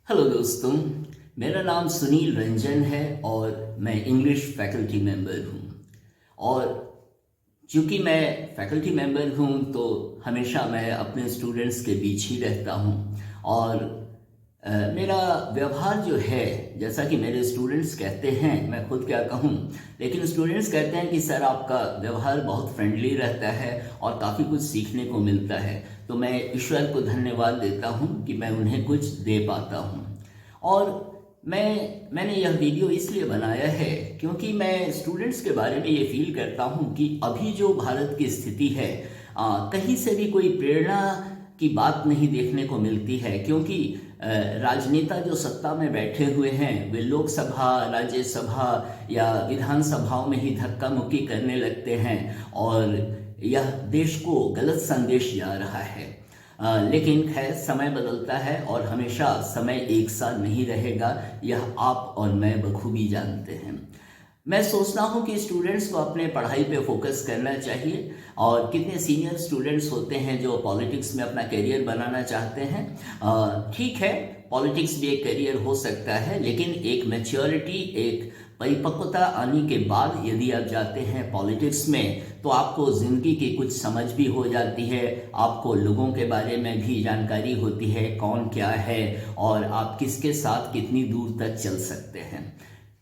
Hello दोस्तों, मेरा नाम सुनील रंजन है और मैं इंग्लिश फैकल्टी मेंबर हूँ। और चूँकि मैं फैकल्टी मेंबर हूँ तो हमेशा मैं अपने स्टूडेंट्स के बीच ही रहता हूँ। और मेरा व्यवहार जो है, जैसा कि मेरे स्टूडेंट्स कहते हैं, मैं खुद क्या कहूँ, लेकिन स्टूडेंट्स कहते हैं कि सर आपका व्यवहार बहुत फ्रेंडली रहता है और काफ़ी कुछ सीखने को मिलता है। तो मैं ईश्वर को धन्यवाद देता हूँ कि मैं उन्हें कुछ दे पाता हूँ। और मैंने यह वीडियो इसलिए बनाया है क्योंकि मैं स्टूडेंट्स के बारे में ये फील करता हूँ कि अभी जो भारत की स्थिति है, कहीं से भी कोई प्रेरणा की बात नहीं देखने को मिलती है। क्योंकि राजनेता जो सत्ता में बैठे हुए हैं वे लोकसभा, राज्यसभा या विधानसभाओं में ही धक्का मुक्की करने लगते हैं और यह देश को गलत संदेश जा रहा है। लेकिन खैर, समय बदलता है और हमेशा समय एक सा नहीं रहेगा, यह आप और मैं बखूबी जानते हैं। मैं सोचता हूँ कि स्टूडेंट्स को अपने पढ़ाई पे फोकस करना चाहिए। और कितने सीनियर स्टूडेंट्स होते हैं जो पॉलिटिक्स में अपना करियर बनाना चाहते हैं। ठीक है, पॉलिटिक्स भी एक करियर हो सकता है, लेकिन एक मैच्योरिटी, एक परिपक्वता आने के बाद यदि आप जाते हैं पॉलिटिक्स में तो आपको ज़िंदगी की कुछ समझ भी हो जाती है, आपको लोगों के बारे में भी जानकारी होती है, कौन क्या है और आप किसके साथ कितनी दूर तक चल सकते हैं।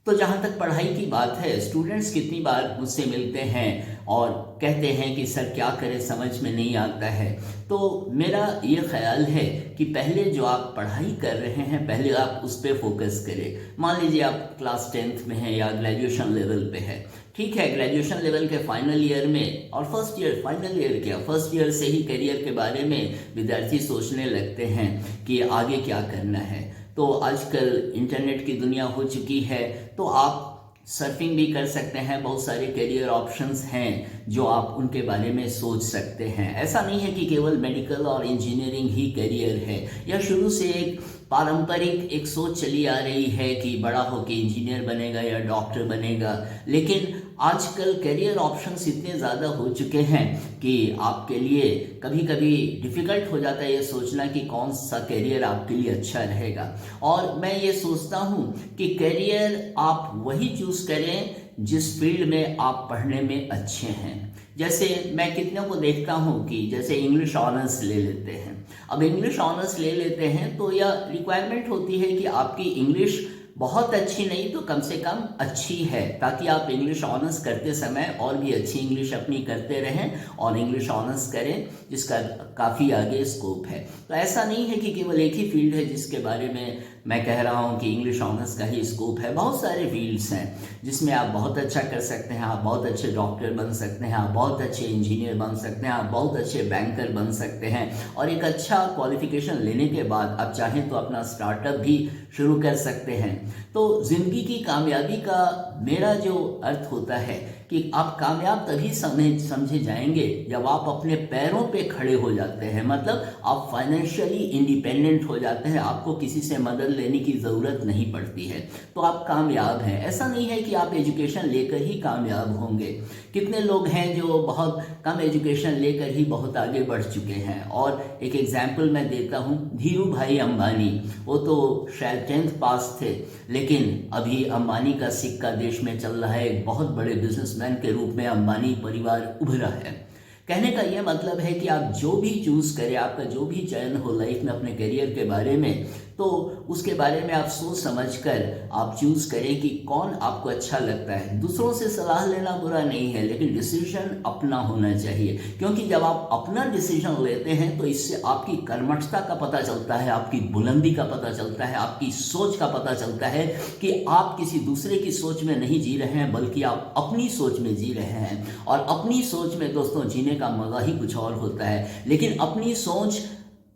तो जहाँ तक पढ़ाई की बात है, स्टूडेंट्स कितनी बार मुझसे मिलते हैं और कहते हैं कि सर क्या करें, समझ में नहीं आता है। तो मेरा ये ख्याल है कि पहले जो आप पढ़ाई कर रहे हैं पहले आप उस पर फोकस करें। मान लीजिए आप क्लास 10th में हैं या ग्रेजुएशन लेवल पे है। ठीक है, ग्रेजुएशन लेवल के फाइनल ईयर में और फर्स्ट ईयर, फाइनल ईयर क्या, फर्स्ट ईयर से ही करियर के बारे में विद्यार्थी सोचने लगते हैं कि आगे क्या करना है। तो आजकल इंटरनेट की दुनिया हो चुकी है, तो आप सर्फिंग भी कर सकते हैं, बहुत सारे करियर ऑप्शंस हैं जो आप उनके बारे में सोच सकते हैं। ऐसा नहीं है कि केवल मेडिकल और इंजीनियरिंग ही करियर है। यह शुरू से एक पारंपरिक एक सोच चली आ रही है कि बड़ा होकर इंजीनियर बनेगा या डॉक्टर बनेगा, लेकिन आजकल करियर ऑप्शंस इतने ज़्यादा हो चुके हैं कि आपके लिए कभी कभी डिफ़िकल्ट हो जाता है ये सोचना कि कौन सा करियर आपके लिए अच्छा रहेगा। और मैं ये सोचता हूँ कि करियर आप वही चूज़ करें जिस फील्ड में आप पढ़ने में अच्छे हैं। जैसे मैं कितनों को देखता हूँ कि जैसे इंग्लिश ऑनर्स ले लेते हैं। अब इंग्लिश ऑनर्स ले लेते हैं तो यह रिक्वायरमेंट होती है कि आपकी इंग्लिश बहुत अच्छी नहीं तो कम से कम अच्छी है, ताकि आप इंग्लिश ऑनर्स करते समय और भी अच्छी इंग्लिश अपनी करते रहें और इंग्लिश ऑनर्स करें जिसका काफ़ी आगे स्कोप है। तो ऐसा नहीं है कि केवल एक ही फील्ड है जिसके बारे में मैं कह रहा हूँ कि इंग्लिश ऑनर्स का ही स्कोप है। बहुत सारे फील्ड्स हैं जिसमें आप बहुत अच्छा कर सकते हैं। आप बहुत अच्छे डॉक्टर बन सकते हैं, आप बहुत अच्छे इंजीनियर बन सकते हैं, आप बहुत अच्छे बैंकर बन सकते हैं। और एक अच्छा क्वालिफिकेशन लेने के बाद आप चाहें तो अपना स्टार्टअप भी शुरू कर सकते हैं। तो ज़िंदगी की कामयाबी का मेरा जो अर्थ होता है कि आप कामयाब तभी समझे जाएंगे जब आप अपने पैरों पे खड़े हो जाते हैं। मतलब आप फाइनेंशियली इंडिपेंडेंट हो जाते हैं, आपको किसी से मदद लेने की ज़रूरत नहीं पड़ती है, तो आप कामयाब हैं। ऐसा नहीं है कि आप एजुकेशन लेकर ही कामयाब होंगे। कितने लोग हैं जो बहुत कम एजुकेशन लेकर ही बहुत आगे बढ़ चुके हैं। और एक एग्जाम्पल मैं देता हूँ, धीरू भाई अंबानी, वो तो शायद 10th पास थे, लेकिन अभी अंबानी का सिक्का देश में चल रहा है। एक बहुत बड़े बिजनेसमैन के रूप में अंबानी परिवार उभरा है। कहने का यह मतलब है कि आप जो भी चूज़ करें, आपका जो भी चयन हो लाइफ में अपने करियर के बारे में, तो उसके बारे में आप सोच समझ कर आप चूज़ करें कि कौन आपको अच्छा लगता है। दूसरों से सलाह लेना बुरा नहीं है, लेकिन डिसीजन अपना होना चाहिए। क्योंकि जब आप अपना डिसीजन लेते हैं तो इससे आपकी कर्मठता का पता चलता है, आपकी बुलंदी का पता चलता है, आपकी सोच का पता चलता है कि आप किसी दूसरे की सोच में नहीं जी रहे हैं, बल्कि आप अपनी सोच में जी रहे हैं। और अपनी सोच में दोस्तों जीने का मज़ा ही कुछ और होता है। लेकिन अपनी सोच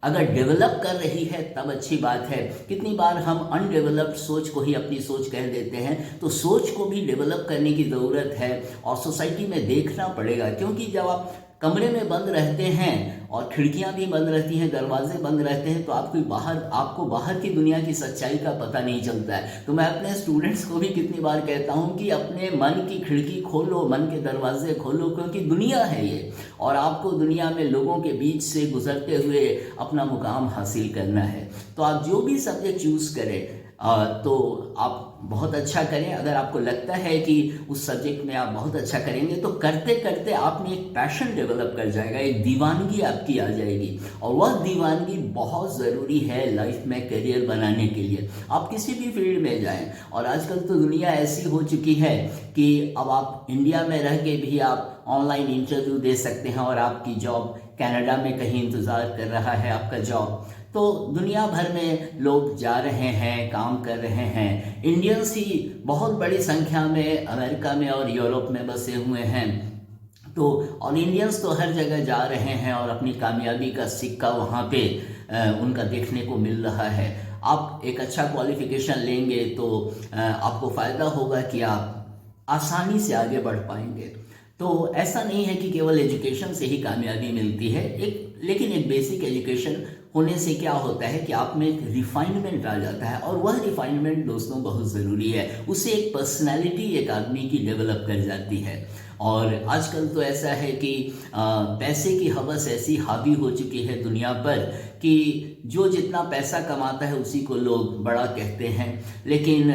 अगर डेवलप कर रही है तब अच्छी बात है। कितनी बार हम अनडेवलप्ड सोच को ही अपनी सोच कह देते हैं। तो सोच को भी डेवलप करने की ज़रूरत है और सोसाइटी में देखना पड़ेगा। क्योंकि जब आप कमरे में बंद रहते हैं और खिड़कियां भी बंद रहती हैं, दरवाजे बंद रहते हैं, तो आपको बाहर की दुनिया की सच्चाई का पता नहीं चलता है। तो मैं अपने स्टूडेंट्स को भी कितनी बार कहता हूं कि अपने मन की खिड़की खोलो, मन के दरवाजे खोलो, क्योंकि दुनिया है ये, और आपको दुनिया में लोगों के बीच से गुजरते हुए अपना मुकाम हासिल करना है। तो आप जो भी सब्जेक्ट चूज करें तो आप बहुत अच्छा करें। अगर आपको लगता है कि उस सब्जेक्ट में आप बहुत अच्छा करेंगे तो करते करते आप में एक पैशन डेवलप कर जाएगा, एक दीवानगी आपकी आ जाएगी, और वह दीवानगी बहुत ज़रूरी है लाइफ में करियर बनाने के लिए। आप किसी भी फील्ड में जाएं, और आजकल तो दुनिया ऐसी हो चुकी है कि अब आप इंडिया में रह के भी आप ऑनलाइन इंटरव्यू दे सकते हैं और आपकी जॉब कनाडा में कहीं इंतज़ार कर रहा है आपका जॉब। तो दुनिया भर में लोग जा रहे हैं, काम कर रहे हैं। इंडियंस ही बहुत बड़ी संख्या में अमेरिका में और यूरोप में बसे हुए हैं। तो और इंडियंस तो हर जगह जा रहे हैं और अपनी कामयाबी का सिक्का वहाँ पे उनका देखने को मिल रहा है। आप एक अच्छा क्वालिफिकेशन लेंगे तो आपको फ़ायदा होगा कि आप आसानी से आगे बढ़ पाएंगे। तो ऐसा नहीं है कि केवल एजुकेशन से ही कामयाबी मिलती है, लेकिन एक बेसिक एजुकेशन होने से क्या होता है कि आप में एक रिफाइनमेंट आ जाता है, और वह रिफाइनमेंट दोस्तों बहुत ज़रूरी है। उससे एक पर्सनैलिटी एक आदमी की डेवलप कर जाती है। और आजकल तो ऐसा है कि पैसे की हवस ऐसी हावी हो चुकी है दुनिया पर कि जो जितना पैसा कमाता है उसी को लोग बड़ा कहते हैं। लेकिन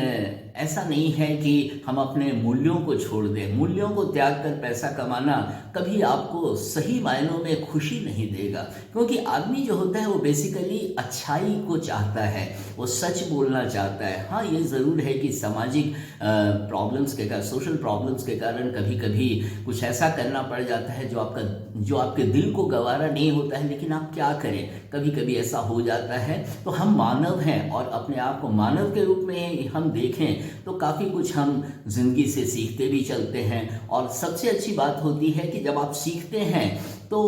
ऐसा नहीं है कि हम अपने मूल्यों को छोड़ दें। मूल्यों को त्याग कर पैसा कमाना कभी आपको सही मायनों में खुशी नहीं देगा, क्योंकि आदमी जो होता है वो बेसिकली अच्छाई को चाहता है, वो सच बोलना चाहता है। हाँ, ये ज़रूर है कि सामाजिक प्रॉब्लम्स के कारण, सोशल प्रॉब्लम्स के कारण कभी कभी कुछ ऐसा करना पड़ जाता है जो आपके दिल को गवारा नहीं होता है, लेकिन आप क्या करें, कभी कभी ऐसा हो जाता है। तो हम मानव हैं, और अपने आप को मानव के रूप में हम देखें तो काफ़ी कुछ हम जिंदगी से सीखते भी चलते हैं। और सबसे अच्छी बात होती है कि जब आप सीखते हैं तो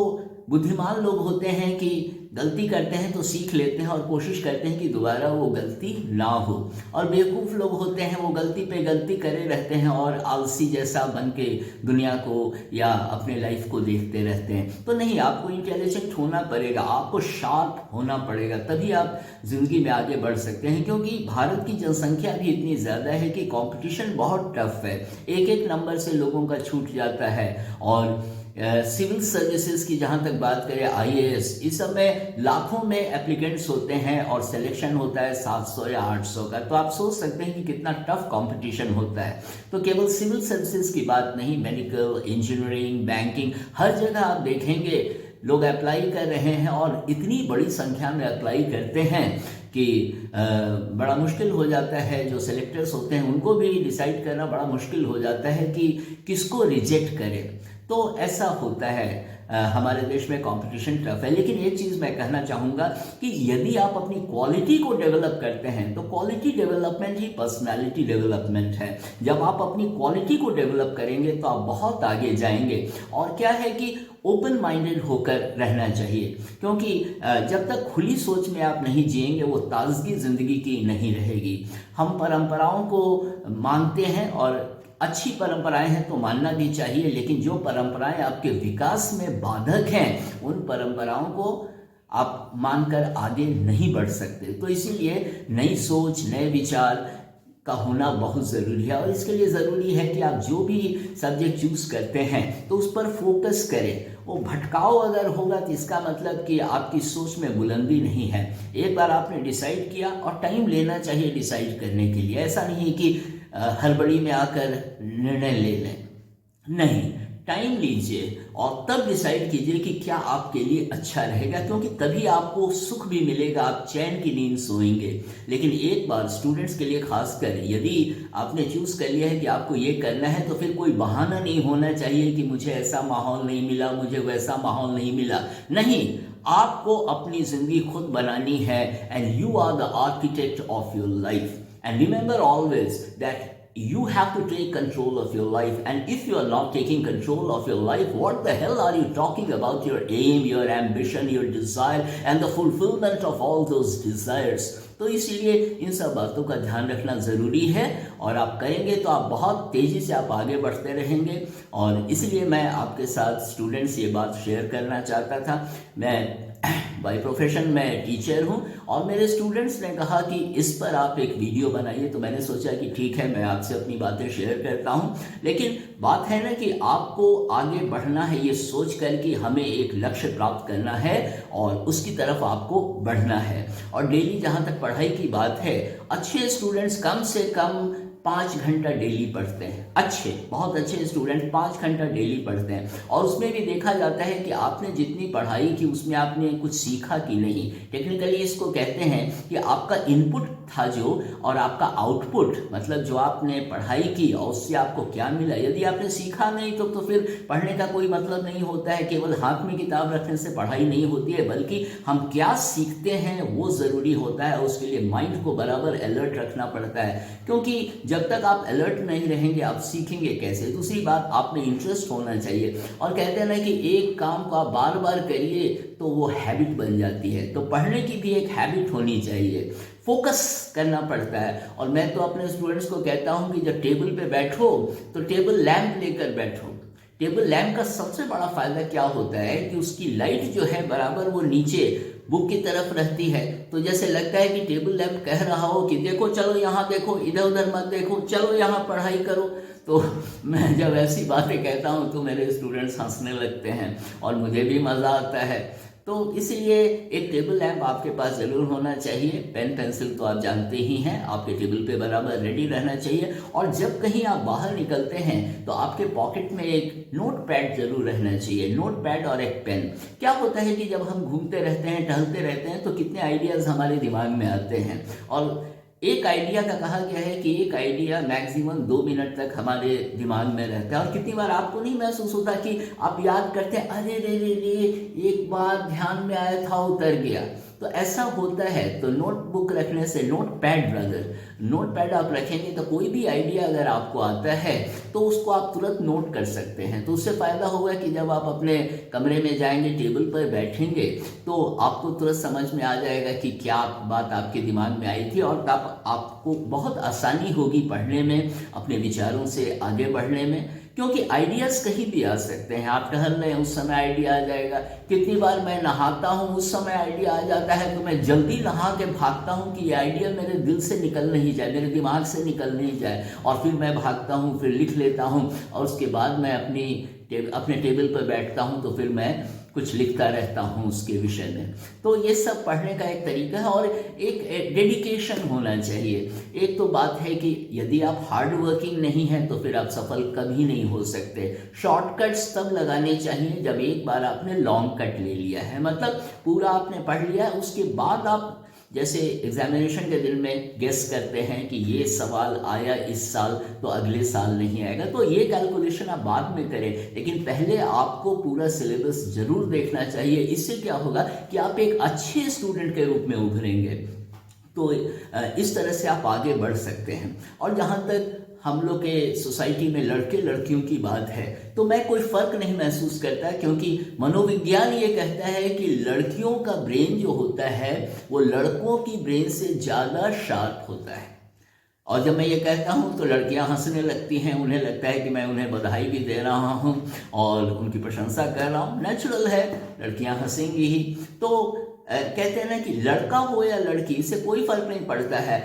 बुद्धिमान लोग होते हैं कि गलती करते हैं तो सीख लेते हैं और कोशिश करते हैं कि दोबारा वो गलती ना हो, और बेवकूफ़ लोग होते हैं वो गलती पे गलती करे रहते हैं और आलसी जैसा बन के दुनिया को या अपने लाइफ को देखते रहते हैं। तो नहीं, आपको इंटेलिजेंट होना पड़ेगा, आपको शार्प होना पड़ेगा, तभी आप ज़िंदगी में आगे बढ़ सकते हैं। क्योंकि भारत की जनसंख्या भी इतनी ज़्यादा है कि कंपटीशन बहुत टफ है, एक एक नंबर से लोगों का छूट जाता है। और सिविल सर्विसेज की जहाँ तक बात करें, IAS, इस समय लाखों में एप्लीकेंट्स होते हैं और सिलेक्शन होता है 700 या 800 का। तो आप सोच सकते हैं कि कितना टफ कंपटीशन होता है। तो केवल सिविल सर्विसेज की बात नहीं, मेडिकल, इंजीनियरिंग, बैंकिंग, हर जगह आप देखेंगे लोग अप्लाई कर रहे हैं, और इतनी बड़ी संख्या में अप्लाई करते हैं कि बड़ा मुश्किल हो जाता है। जो सेलेक्टर्स होते हैं उनको भी डिसाइड करना बड़ा मुश्किल हो जाता है कि किसको रिजेक्ट करें। तो ऐसा होता है, हमारे देश में कंपटीशन टफ है। लेकिन एक चीज़ मैं कहना चाहूँगा कि यदि आप अपनी क्वालिटी को डेवलप करते हैं तो क्वालिटी डेवलपमेंट ही पर्सनालिटी डेवलपमेंट है। जब आप अपनी क्वालिटी को डेवलप करेंगे तो आप बहुत आगे जाएंगे। और क्या है कि ओपन माइंडेड होकर रहना चाहिए, क्योंकि जब तक खुली सोच में आप नहीं जिएंगे वो ताजगी ज़िंदगी की नहीं रहेगी। हम परंपराओं को मानते हैं, और अच्छी परंपराएं हैं तो मानना भी चाहिए, लेकिन जो परंपराएं आपके विकास में बाधक हैं उन परंपराओं को आप मानकर आगे नहीं बढ़ सकते। तो इसीलिए नई सोच, नए विचार का होना बहुत ज़रूरी है। और इसके लिए ज़रूरी है कि आप जो भी सब्जेक्ट चूज़ करते हैं तो उस पर फोकस करें। वो भटकाव अगर होगा तो इसका मतलब कि आपकी सोच में बुलंदी नहीं है। एक बार आपने डिसाइड किया, और टाइम लेना चाहिए डिसाइड करने के लिए। ऐसा नहीं है कि हड़बड़ी में आकर निर्णय ले लें, नहीं, टाइम लीजिए और तब डिसाइड कीजिए कि क्या आपके लिए अच्छा रहेगा, क्योंकि तभी आपको सुख भी मिलेगा, आप चैन की नींद सोएंगे। लेकिन एक बार स्टूडेंट्स के लिए खासकर, यदि आपने चूज़ कर लिया है कि आपको ये करना है, तो फिर कोई बहाना नहीं होना चाहिए कि मुझे ऐसा माहौल नहीं मिला, मुझे वैसा माहौल नहीं मिला। नहीं, आपको अपनी ज़िंदगी खुद बनानी है, and you are the architect of your life. And remember always that you have to take control of your life, and if you are not taking control of your life, what the hell are you talking about your aim, your ambition, your desire and the fulfillment of all those desires? तो इसलिए इन सब बातों का ध्यान रखना ज़रूरी है, और आप करेंगे तो आप बहुत तेज़ी से आप आगे बढ़ते रहेंगे। और इसलिए मैं आपके साथ स्टूडेंट्स ये बात शेयर करना चाहता था। मैं बाय प्रोफेशन मैं टीचर हूँ, और मेरे स्टूडेंट्स ने कहा कि इस पर आप एक वीडियो बनाइए, तो मैंने सोचा कि ठीक है, मैं आपसे अपनी बातें शेयर करता हूँ। लेकिन बात है ना कि आपको आगे बढ़ना है ये सोच कर कि हमें एक लक्ष्य प्राप्त करना है और उसकी तरफ आपको बढ़ना है। और डेली जहाँ तक पढ़ाई की बात है, अच्छे स्टूडेंट्स कम से कम 5 घंटा डेली पढ़ते हैं। अच्छे, बहुत अच्छे स्टूडेंट 5 घंटा डेली पढ़ते हैं, और उसमें भी देखा जाता है कि आपने जितनी पढ़ाई की उसमें आपने कुछ सीखा कि नहीं। टेक्निकली इसको कहते हैं कि आपका इनपुट था जो, और आपका आउटपुट, मतलब जो आपने पढ़ाई की और उससे आपको क्या मिला। यदि आपने सीखा नहीं तो फिर पढ़ने का कोई मतलब नहीं होता है। केवल हाथ में किताब रखने से पढ़ाई नहीं होती है, बल्कि हम क्या सीखते हैं वो ज़रूरी होता है। उसके लिए माइंड को बराबर अलर्ट रखना पड़ता है, क्योंकि जब तक आप अलर्ट नहीं रहेंगे आप सीखेंगे कैसे। दूसरी बात, आप में इंटरेस्ट होना चाहिए, और कहते हैं ना कि एक काम को आप बार बार करिए तो वो हैबिट बन जाती है। तो पढ़ने की भी एक हैबिट होनी चाहिए, फोकस करना पड़ता है। और मैं तो अपने स्टूडेंट्स को कहता हूँ कि जब टेबल पे बैठो तो टेबल लैंप लेकर बैठो। टेबल लैंप का सबसे बड़ा फायदा क्या होता है कि उसकी लाइट जो है बराबर वो नीचे बुक की तरफ रहती है। तो जैसे लगता है कि टेबल लैंप कह रहा हो कि देखो, चलो यहाँ देखो, इधर उधर मत देखो, चलो यहाँ पढ़ाई करो। तो मैं जब ऐसी बातें कहता हूँ तो मेरे स्टूडेंट्स हंसने लगते हैं और मुझे भी मज़ा आता है। तो इसलिए एक टेबल लैंप आपके पास ज़रूर होना चाहिए। पेन पेंसिल तो आप जानते ही हैं, आपके टेबल पे बराबर रेडी रहना चाहिए। और जब कहीं आप बाहर निकलते हैं तो आपके पॉकेट में एक नोट पैड जरूर रहना चाहिए, नोट पैड और एक पेन। क्या होता है कि जब हम घूमते रहते हैं, टहलते रहते हैं, तो कितने आइडियाज़ हमारे दिमाग में आते हैं, और एक आइडिया का कहा गया है कि एक आइडिया मैक्सिमम 2 मिनट तक हमारे दिमाग में रहता है। और कितनी बार आपको नहीं महसूस होता कि आप याद करते हैं, अरे रे रे रे, एक बार ध्यान में आया था उतर गया। तो ऐसा होता है। तो नोटबुक रखने से, note pad brother, note pad आप रखेंगे तो कोई भी आइडिया अगर आपको आता है तो उसको आप तुरंत नोट कर सकते हैं। तो उससे फ़ायदा होगा कि जब आप अपने कमरे में जाएंगे, टेबल पर बैठेंगे, तो आपको तुरंत समझ में आ जाएगा कि क्या बात आपके दिमाग में आई थी, और आपको बहुत आसानी होगी पढ़ने में, अपने विचारों से आगे बढ़ने में। क्योंकि आइडियाज़ कहीं भी आ सकते हैं। आप टहल रहे हैं, उस समय आइडिया आ जाएगा। कितनी बार मैं नहाता हूँ, उस समय आइडिया आ जाता है, तो मैं जल्दी नहा के भागता हूँ कि ये आइडिया मेरे दिल से निकल नहीं जाए, मेरे दिमाग से निकल नहीं जाए, और फिर मैं भागता हूँ, फिर लिख लेता हूँ, और उसके बाद मैं अपने टेबल पर बैठता हूँ, तो फिर मैं कुछ लिखता रहता हूँ उसके विषय में। तो ये सब पढ़ने का एक तरीका है, और एक डेडिकेशन होना चाहिए। एक तो बात है कि यदि आप हार्ड वर्किंग नहीं हैं तो फिर आप सफल कभी नहीं हो सकते। शॉर्टकट्स तब लगाने चाहिए जब एक बार आपने लॉन्ग कट ले लिया है, मतलब पूरा आपने पढ़ लिया है, उसके बाद आप जैसे एग्जामिनेशन के दिन में गेस करते हैं कि ये सवाल आया इस साल तो अगले साल नहीं आएगा, तो ये कैलकुलेशन आप बाद में करें, लेकिन पहले आपको पूरा सिलेबस जरूर देखना चाहिए। इससे क्या होगा कि आप एक अच्छे स्टूडेंट के रूप में उभरेंगे। तो इस तरह से आप आगे बढ़ सकते हैं। और जहाँ तक हम लोग के सोसाइटी में लड़के लड़कियों की बात है, तो मैं कोई फ़र्क नहीं महसूस करता, क्योंकि मनोविज्ञान ये कहता है कि लड़कियों का ब्रेन जो होता है वो लड़कों की ब्रेन से ज़्यादा शार्प होता है। और जब मैं ये कहता हूँ तो लड़कियाँ हंसने लगती हैं, उन्हें लगता है कि मैं उन्हें बधाई भी दे रहा हूँ और उनकी प्रशंसा कर रहा हूँ। नेचुरल है, लड़कियाँ हंसेंगी ही। तो कहते हैं ना कि लड़का हो या लड़की, इससे कोई फर्क नहीं पड़ता है।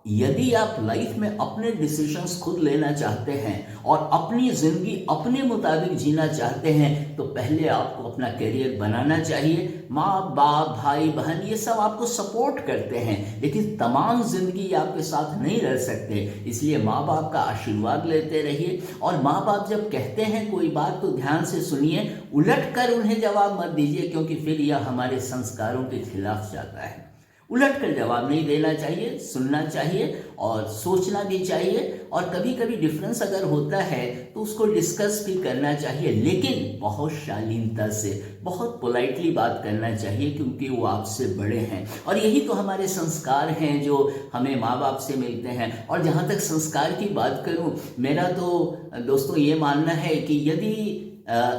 यदि आप लाइफ में अपने डिसीजंस खुद लेना चाहते हैं और अपनी ज़िंदगी अपने मुताबिक जीना चाहते हैं, तो पहले आपको अपना करियर बनाना चाहिए। माँ बाप, भाई बहन, ये सब आपको सपोर्ट करते हैं, लेकिन तमाम ज़िंदगी आपके साथ नहीं रह सकते। इसलिए माँ बाप का आशीर्वाद लेते रहिए, और माँ बाप जब कहते हैं कोई बात तो ध्यान से सुनिए, उलट कर उन्हें जवाब मत दीजिए, क्योंकि फिर यह हमारे संस्कारों के खिलाफ जाता है। उलट कर जवाब नहीं देना चाहिए, सुनना चाहिए और सोचना भी चाहिए। और कभी कभी डिफरेंस अगर होता है तो उसको डिस्कस भी करना चाहिए, लेकिन बहुत शालीनता से, बहुत पोलाइटली बात करना चाहिए, क्योंकि वो आपसे बड़े हैं। और यही तो हमारे संस्कार हैं जो हमें माँ बाप से मिलते हैं। और जहाँ तक संस्कार की बात करूँ, मेरा तो दोस्तों ये मानना है कि यदि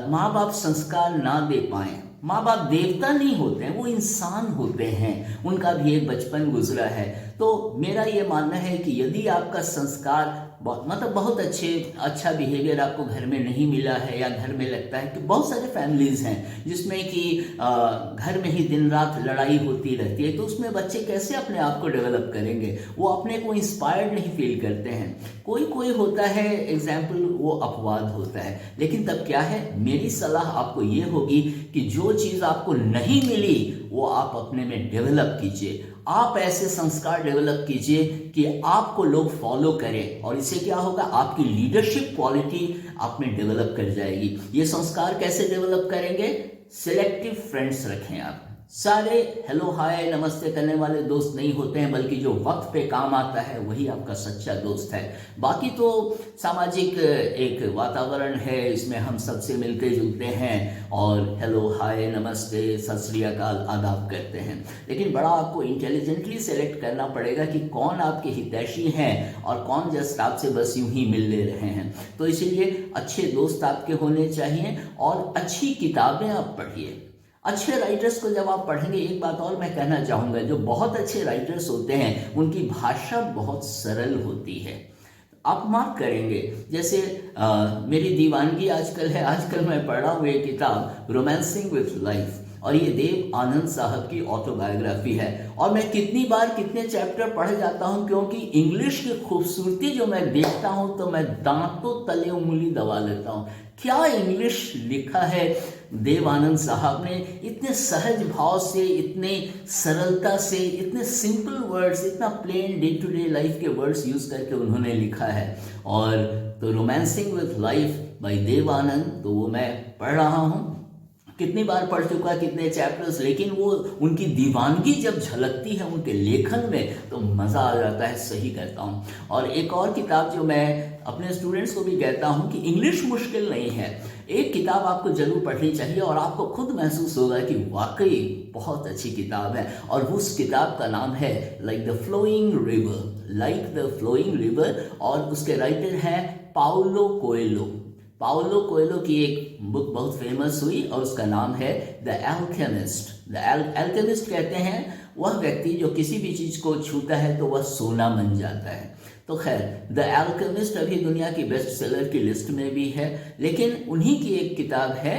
माँ बाप संस्कार ना दे पाएं, माँ बाप देवता नहीं होते हैं, वो इंसान होते हैं, उनका भी एक बचपन गुजरा है। तो मेरा ये मानना है कि यदि आपका संस्कार मतलब बहुत अच्छा बिहेवियर आपको घर में नहीं मिला है, या घर में लगता है कि बहुत सारे फैमिलीज हैं जिसमें कि घर में ही दिन रात लड़ाई होती रहती है, तो उसमें बच्चे कैसे अपने आप को डेवलप करेंगे? वो अपने को इंस्पायर्ड नहीं फील करते हैं। कोई कोई होता है एग्जाम्पल, वो अपवाद होता है। लेकिन तब क्या है, मेरी सलाह आपको ये होगी कि जो चीज़ आपको नहीं मिली वो आप अपने में डेवलप कीजिए। आप ऐसे संस्कार डेवलप कीजिए कि आपको लोग फॉलो करें, और इससे क्या होगा, आपकी लीडरशिप क्वालिटी आप में डेवलप कर जाएगी। ये संस्कार कैसे डेवलप करेंगे? सिलेक्टिव फ्रेंड्स रखें आप। सारे हेलो हाय नमस्ते करने वाले दोस्त नहीं होते हैं, बल्कि जो वक्त पे काम आता है वही आपका सच्चा दोस्त है। बाकी तो सामाजिक एक वातावरण है, इसमें हम सबसे मिलते जुलते हैं और हेलो हाय नमस्ते सत श्री अकाल आदाब करते हैं। लेकिन बड़ा आपको इंटेलिजेंटली सेलेक्ट करना पड़ेगा कि कौन आपके हितैषी हैं और कौन जस्ट आपसे बस यूं ही मिल ले रहे हैं। तो इसीलिए अच्छे दोस्त आपके होने चाहिए और अच्छी किताबें आप पढ़िए। अच्छे राइटर्स को जब आप पढ़ेंगे, एक बात और मैं कहना चाहूँगा, जो बहुत अच्छे राइटर्स होते हैं उनकी भाषा बहुत सरल होती है। आप मार्क करेंगे, जैसे मेरी दीवानगी आजकल है, आजकल मैं पढ़ रहा हूँ एक किताब रोमांसिंग विथ लाइफ, और ये देव आनंद साहब की ऑटोबायोग्राफी है। और मैं कितनी बार कितने चैप्टर पढ़ जाता हूँ, क्योंकि इंग्लिश की खूबसूरती जो मैं देखता हूँ तो मैं दांतों तले उंगली दबा लेता हूँ। क्या इंग्लिश लिखा है देव आनंद साहब ने, इतने सहज भाव से, इतने सरलता से, इतने सिंपल वर्ड्स, इतना plain day to day life के वर्ड्स यूज करके उन्होंने लिखा है। और तो romancing with life by Dev Anand, तो वो मैं पढ़ रहा हूँ, कितनी बार पढ़ चुका, कितने चैप्टर्स, लेकिन वो उनकी दीवानगी जब झलकती है उनके लेखन में तो मज़ा आ जाता है, सही कहता हूँ। और एक और किताब जो मैं अपने स्टूडेंट्स को भी कहता हूँ कि इंग्लिश मुश्किल नहीं है, एक किताब आपको जरूर पढ़नी चाहिए और आपको खुद महसूस होगा कि वाकई बहुत अच्छी किताब है। और उस किताब का नाम है like the flowing river, like the flowing river, और उसके राइटर हैं पाउलो कोएल्हो। पाउलो कोएल्हो की एक बुक बहुत फेमस हुई और उसका नाम है द एल्केमिस्ट। द एल्केमिस्ट कहते हैं वह व्यक्ति जो किसी भी चीज को छूता है तो वह सोना बन जाता है। तो खैर, द एल्केमिस्ट अभी दुनिया की बेस्ट सेलर की लिस्ट में भी है, लेकिन उन्हीं की एक किताब है,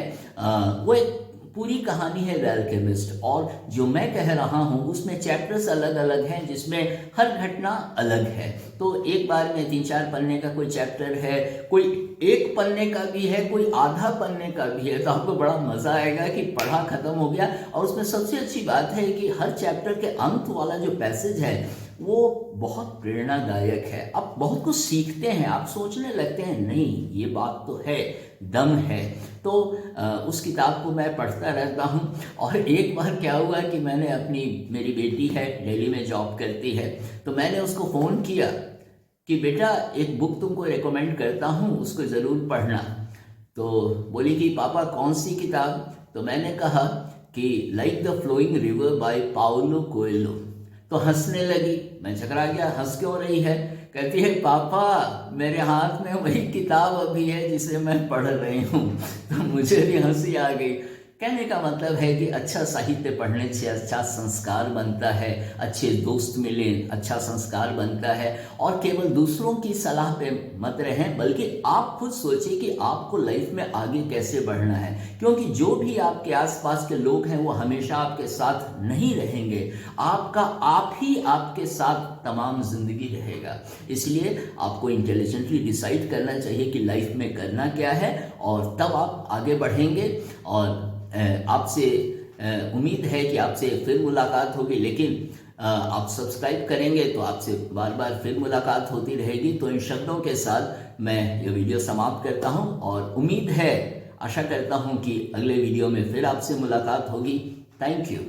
वो एक पूरी कहानी है द एल्केमिस्ट, और जो मैं कह रहा हूँ उसमें चैप्टर्स अलग अलग हैं, जिसमें हर घटना अलग है। तो एक बार में 3-4 पन्ने का कोई चैप्टर है, कोई 1 पन्ने का भी है, कोई आधा पन्ने का भी है, तो आपको बड़ा मजा आएगा कि पढ़ा खत्म हो गया। और उसमें सबसे अच्छी बात है कि हर चैप्टर के अंत वाला जो पैसेज है वो बहुत प्रेरणादायक है। आप बहुत कुछ सीखते हैं, आप सोचने लगते हैं नहीं ये बात तो है, दम है। तो उस किताब को मैं पढ़ता रहता हूँ। और एक बार क्या हुआ कि मेरी बेटी है, दिल्ली में जॉब करती है, तो मैंने उसको फ़ोन किया कि बेटा एक बुक तुमको रेकमेंड करता हूँ, उसको ज़रूर पढ़ना। तो बोली कि पापा कौन सी किताब? तो मैंने कहा कि like the flowing river by Paulo Coelho. तो हंसने लगी, मैं चकरा गया, हंस क्यों रही है? कहती है पापा मेरे हाथ में वही किताब अभी है जिसे मैं पढ़ रही हूँ। तो मुझे भी हंसी आ गई। कहने का मतलब है कि अच्छा साहित्य पढ़ने से अच्छा संस्कार बनता है, अच्छे दोस्त मिले अच्छा संस्कार बनता है। और केवल दूसरों की सलाह पे मत रहें, बल्कि आप खुद सोचिए कि आपको लाइफ में आगे कैसे बढ़ना है, क्योंकि जो भी आपके आसपास के लोग हैं वो हमेशा आपके साथ नहीं रहेंगे, आपका आप ही आपके साथ तमाम जिंदगी रहेगा। इसलिए आपको इंटेलिजेंटली डिसाइड करना चाहिए कि लाइफ में करना क्या है, और तब आप आगे बढ़ेंगे। और आपसे उम्मीद है कि आपसे फिर मुलाकात होगी, लेकिन आप सब्सक्राइब करेंगे तो आपसे बार बार फिर मुलाकात होती रहेगी। तो इन शब्दों के साथ मैं ये वीडियो समाप्त करता हूँ, और उम्मीद है, आशा करता हूँ कि अगले वीडियो में फिर आपसे मुलाकात होगी। Thank you.